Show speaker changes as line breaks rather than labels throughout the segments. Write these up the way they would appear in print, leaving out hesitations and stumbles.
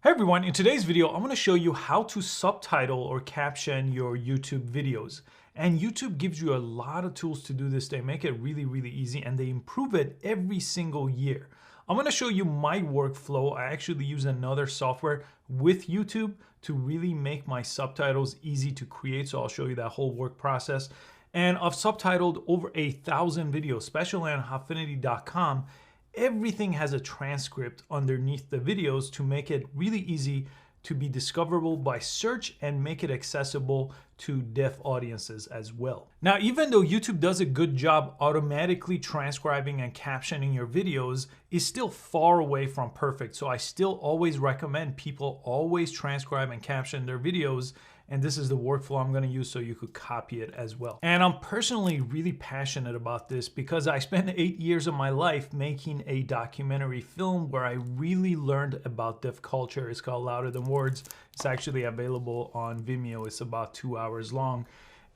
Hi everyone, in today's video, I'm going to show you how to subtitle or caption your YouTube videos. And YouTube gives you a lot of tools to do this. They make it really easy and they improve it every single year. I'm going to show you my workflow. I actually use another software with YouTube to really make my subtitles easy to create. So I'll show you that whole work process. And I've subtitled over 1,000 videos, especially on Howfinity.com. Everything has a transcript underneath the videos to make it really easy to be discoverable by search and make it accessible to deaf audiences as well. Now, even though YouTube does a good job automatically transcribing and captioning your videos, it's still far away from perfect. So I still always recommend people always transcribe and caption their videos. And this is the workflow I'm going to use so you could copy it as well. And I'm personally really passionate about this because I spent 8 years of my life making a documentary film where I really learned about deaf culture. It's called Louder Than Words. It's actually available on Vimeo. It's about 2 hours long.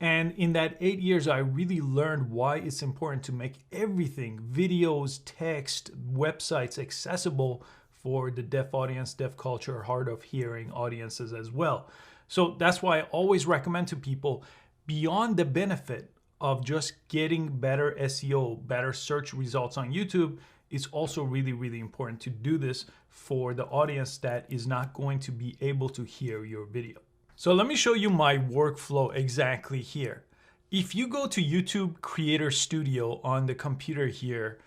And in that 8 years, I really learned why it's important to make everything, videos, text, websites, accessible for the deaf audience, deaf culture, hard of hearing audiences as well. So that's why I always recommend to people, beyond the benefit of just getting better SEO, better search results on YouTube, it's also really important to do this for the audience that is not going to be able to hear your video. So let me show you my workflow exactly here. If you go to YouTube Creator Studio on the computer here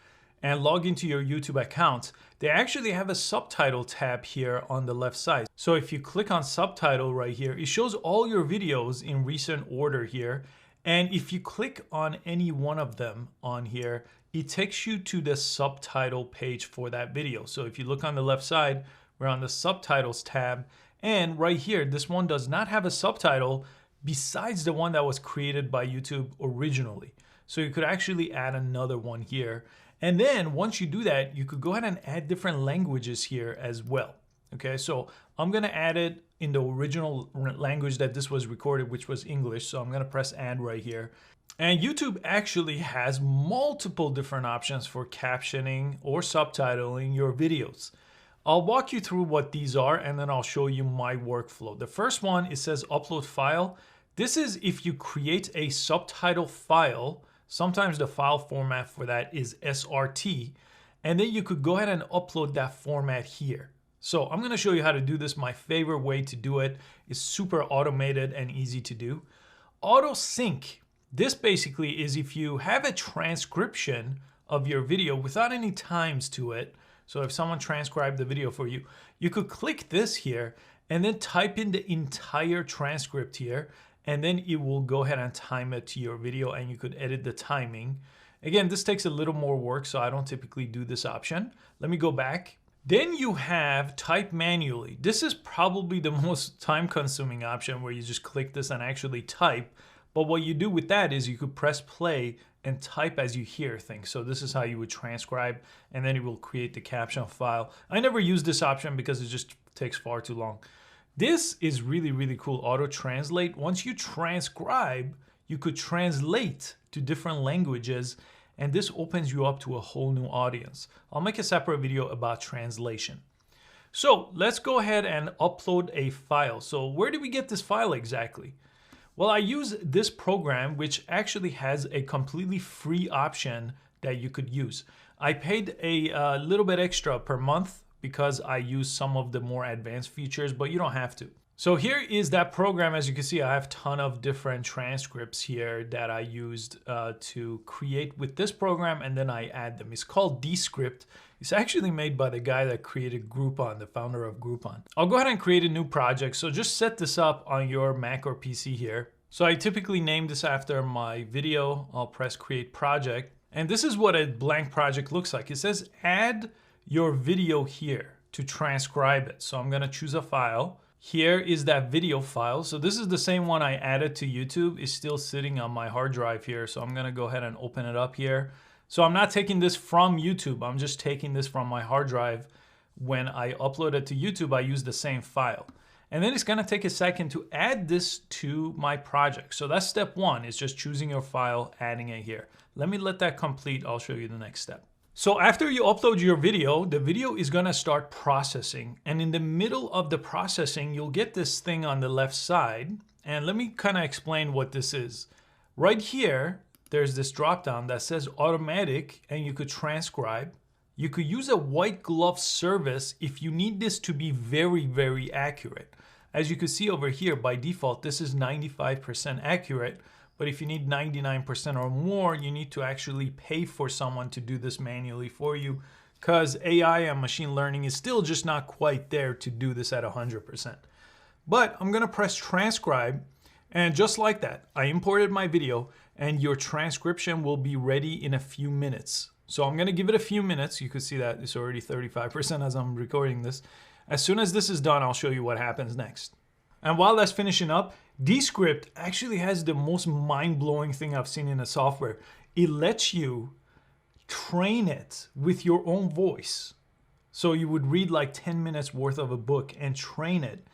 and log into your YouTube account, they actually have a subtitle tab here on the left side. So if you click on subtitle right here, it shows all your videos in recent order here. And if you click on any one of them on here, it takes you to the subtitle page for that video. So if you look on the left side, we're on the subtitles tab. And right here, this one does not have a subtitle besides the one that was created by YouTube originally. So you could actually add another one here. And then once you do that, you could go ahead and add different languages here as well. Okay, so I'm gonna add it in the original language that this was recorded, which was English. So I'm gonna press add right here. And YouTube actually has multiple different options for captioning or subtitling your videos. I'll walk you through what these are and then I'll show you my workflow. The first one, it says upload file. This is if you create a subtitle file. Sometimes the file format for that is SRT, and then you could go ahead and upload that format here. So I'm going to show you how to do this. My favorite way to do it is super automated and easy to do. Auto sync. This basically is if you have a transcription of your video without any times to it. So if someone transcribed the video for you, you could click this here and then type in the entire transcript here. And then it will go ahead and time it to your video and you could edit the timing. Again, this takes a little more work, so I don't typically do this option. Let me go back. Then you have type manually. This is probably the most time-consuming option where you just click this and actually type. But what you do with that is you could press play and type as you hear things. So this is how you would transcribe and then it will create the caption file. I never use this option because it just takes far too long. This is really cool, auto translate. Once you transcribe, you could translate to different languages and this opens you up to a whole new audience. I'll make a separate video about translation. So let's go ahead and upload a file. So where do we get this file exactly? Well, I use this program, which actually has a completely free option that you could use. I paid a little bit extra per month because I use some of the more advanced features, but you don't have to. So here is that program. As you can see, I have a ton of different transcripts here that I used to create with this program, and then I add them. It's called Descript. It's actually made by the guy that created Groupon, the founder of Groupon. I'll go ahead and create a new project. So just set this up on your Mac or PC here. So I typically name this after my video. I'll press create project. And this is what a blank project looks like. It says add your video here to transcribe it. So I'm gonna choose a file. Here is that video file. So this is the same one I added to YouTube. It's still sitting on my hard drive here. So I'm gonna go ahead and open it up here. So I'm not taking this from YouTube. I'm just taking this from my hard drive. When I upload it to YouTube, I use the same file. And then it's gonna take a second to add this to my project. So that's step one, is just choosing your file, adding it here. Let me let that complete. I'll show you the next step. So after you upload your video, the video is gonna start processing. And in the middle of the processing, you'll get this thing on the left side. And let me kind of explain what this is. Right here, there's this drop down that says automatic, and you could transcribe. You could use a white glove service if you need this to be very, very accurate. As you can see over here, by default, this is 95% accurate. But if you need 99% or more, you need to actually pay for someone to do this manually for you, because AI and machine learning is still just not quite there to do this at 100%. But I'm gonna press transcribe, and just like that, I imported my video, and your transcription will be ready in a few minutes. So I'm gonna give it a few minutes. You can see that it's already 35% as I'm recording this. As soon as this is done, I'll show you what happens next. And while that's finishing up, Descript actually has the most mind-blowing thing I've seen in a software. It lets you train it with your own voice. So you would read like 10 minutes worth of a book and train it.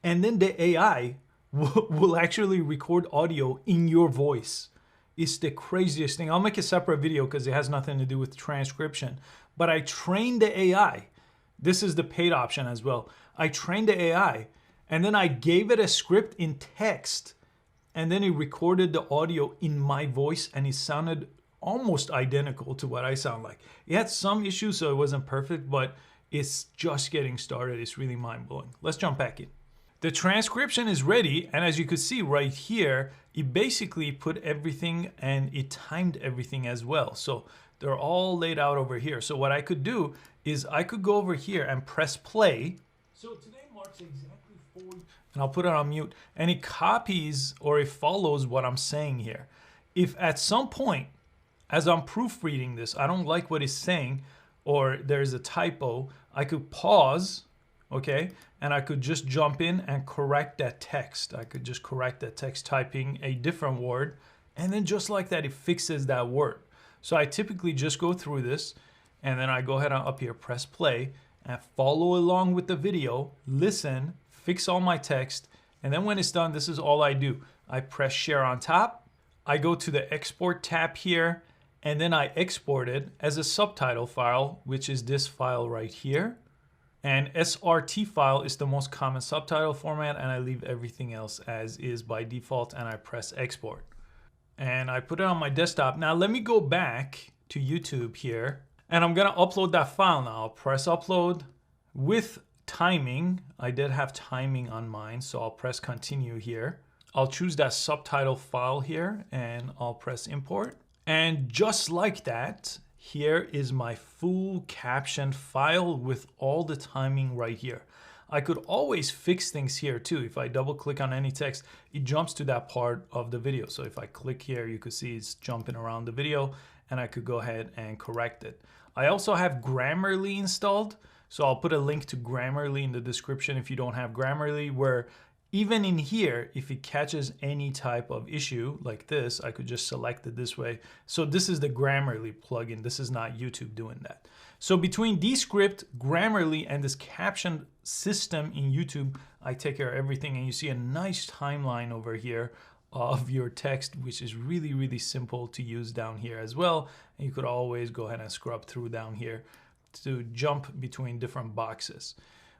And then the AI will actually record audio in your voice. It's the craziest thing. I'll make a separate video because it has nothing to do with transcription. But I trained the AI. This is the paid option as well. I trained the AI. And then I gave it a script in text, and then it recorded the audio in my voice, and it sounded almost identical to what I sound like. It had some issues, so it wasn't perfect, but it's just getting started. It's really mind-blowing. Let's jump back in. The transcription is ready, and as you can see right here, it basically put everything and it timed everything as well. So they're all laid out over here. So what I could do is I could go over here and press play. So today marks exactly 4, and I'll put it on mute, and it copies or it follows what I'm saying here. If at some point, as I'm proofreading this, I don't like what it's saying, or there's a typo, I could pause, okay? And I could just jump in and correct that text. I could just correct that text typing a different word, and then just like that, it fixes that word. So I typically just go through this, and then I go ahead and up here, press play, and follow along with the video, listen, fix all my text, and then when it's done, this is all I do. I press share on top, I go to the export tab here, and then I export it as a subtitle file, which is this file right here. And SRT file is the most common subtitle format, and I leave everything else as is by default, and I press export. And I put it on my desktop. Now let me go back to YouTube here, and I'm gonna upload that file now. I'll press upload with timing. I did have timing on mine, so I'll press continue here. I'll choose that subtitle file here, and I'll press import. And just like that, here is my full caption file with all the timing right here. I could always fix things here too. If I double click on any text, it jumps to that part of the video. So if I click here, you can see it's jumping around the video, and I could go ahead and correct it. I also have Grammarly installed. So I'll put a link to Grammarly in the description if you don't have Grammarly, where even in here, if it catches any type of issue like this, I could just select it this way. So this is the Grammarly plugin. This is not YouTube doing that. So between Descript, Grammarly, and this caption system in YouTube, I take care of everything. And you see a nice timeline over here of your text, which is really, really simple to use down here as well. And you could always go ahead and scrub through down here to jump between different boxes.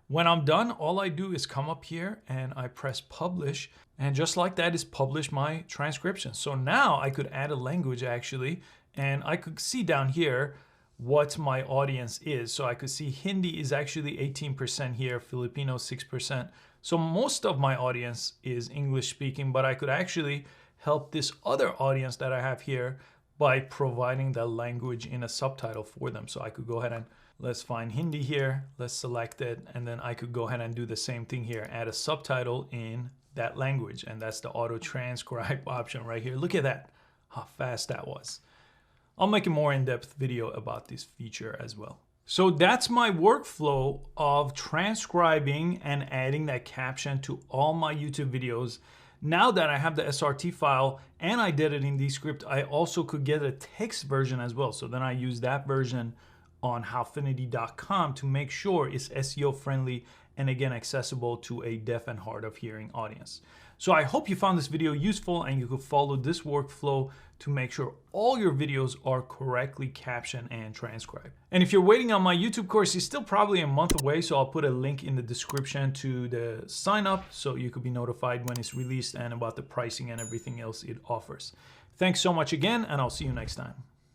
When I'm done, all I do is come up here and I press publish, and just like that is publish my transcription. So now I could add a language actually, and I could see down here what my audience is. So I could see Hindi is actually 18% here, Filipino 6%. So most of my audience is English speaking, but I could actually help this other audience that I have here by providing the language in a subtitle for them. So I could go ahead and let's find Hindi here, let's select it, and then I could go ahead and do the same thing here, add a subtitle in that language, and that's the auto transcribe option right here. Look at that, how fast that was. I'll make a more in-depth video about this feature as well. So that's my workflow of transcribing and adding that caption to all my YouTube videos. Now that I have the SRT file and I did it in Descript, I also could get a text version as well. So then I use that version on howfinity.com to make sure it's SEO friendly and again, accessible to a deaf and hard of hearing audience. So I hope you found this video useful and you could follow this workflow to make sure all your videos are correctly captioned and transcribed. And if you're waiting on my YouTube course, it's still probably a month away, so I'll put a link in the description to the sign up so you could be notified when it's released and about the pricing and everything else it offers. Thanks so much again, and I'll see you next time.